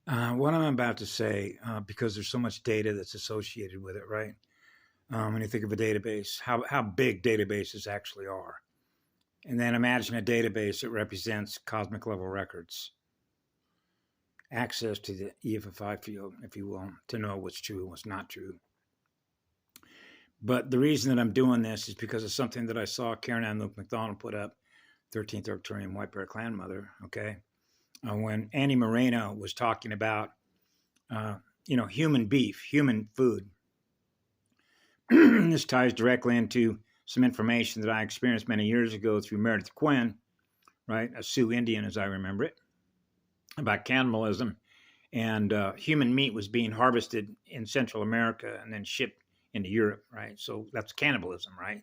What I'm about to say, because there's so much data that's associated with it, right? When you think of a database, how big databases actually are. And then imagine a database that represents cosmic level records, access to the EFFI field, if you will, to know what's true and what's not true. But the reason that I'm doing this is because of something that I saw Karen and Luke McDonald put up, 13th Arcturian White Bear Clan Mother, okay? When Andy Moreno was talking about, human beef, human food. This ties directly into some information that I experienced many years ago through Meredith Quinn, right? A Sioux Indian, as I remember it, about cannibalism. And human meat was being harvested in Central America and then shipped into Europe, right? So that's cannibalism, right?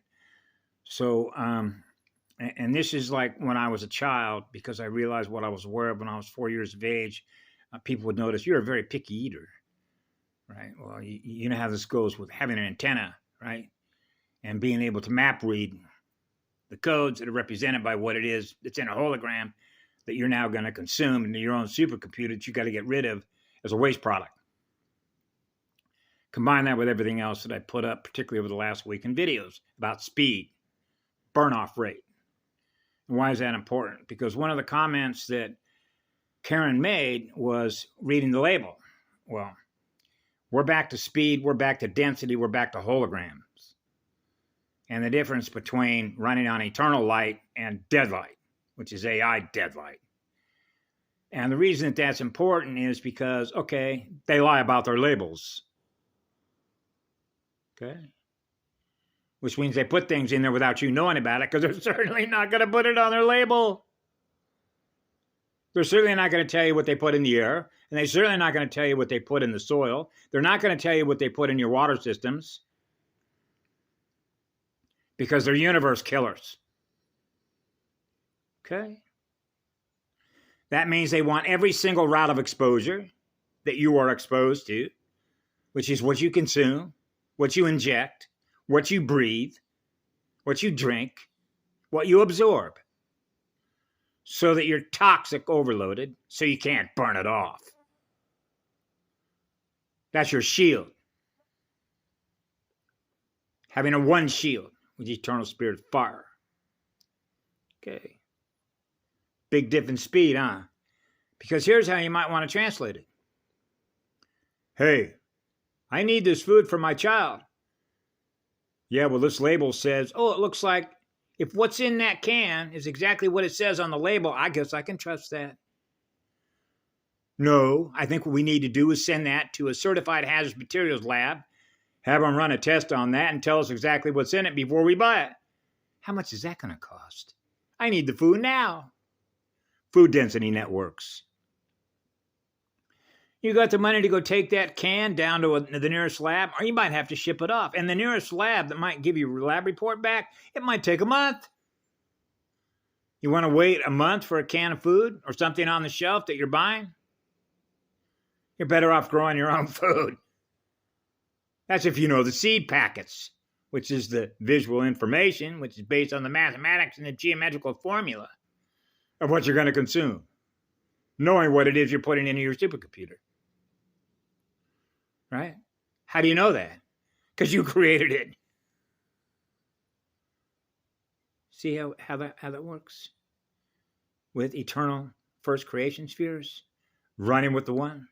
So, and this is like when I was a child, because I realized what I was aware of when I was 4 years of age. People would notice you're a very picky eater, right? Well, you know how this goes with having an antenna, right? And being able to map read the codes that are represented by what it is that's in a hologram that you're now going to consume into your own supercomputer that you got to get rid of as a waste product. Combine that with everything else that I put up, particularly over the last week in videos about speed, burn-off rate. And why is that important? Because one of the comments that Karen made was reading the label. Well, we're back to speed, we're back to density, we're back to holograms. And the difference between running on eternal light and dead light, which is AI dead light. And the reason that that's important is because, okay, they lie about their labels. Okay? Which means they put things in there without you knowing about it, because they're certainly not going to put it on their label. They're certainly not going to tell you what they put in the air, and they're certainly not going to tell you what they put in the soil. They're not going to tell you what they put in your water systems, because they're universe killers. Okay? That means they want every single route of exposure that you are exposed to, which is what you consume, what you inject, what you breathe, what you drink, what you absorb, so that you're toxic overloaded, so you can't burn it off. That's your shield. Having a one shield with eternal spirit fire. Okay. Big different speed, huh? Because here's how you might want to translate it. Hey, I need this food for my child. Yeah, well, this label says, oh, it looks like if what's in that can is exactly what it says on the label, I guess I can trust that. No, I think what we need to do is send that to a certified hazardous materials lab, have them run a test on that and tell us exactly what's in it before we buy it. How much is that going to cost? I need the food now. Food density networks. You got the money to go take that can down to the nearest lab, or you might have to ship it off. And the nearest lab that might give you a lab report back, it might take a month. You want to wait a month for a can of food or something on the shelf that you're buying? You're better off growing your own food. That's if you know the seed packets, which is the visual information, which is based on the mathematics and the geometrical formula of what you're going to consume, knowing what it is you're putting into your supercomputer. Right? How do you know that? Because you created it. See how that works? With eternal first creation spheres, running with the one.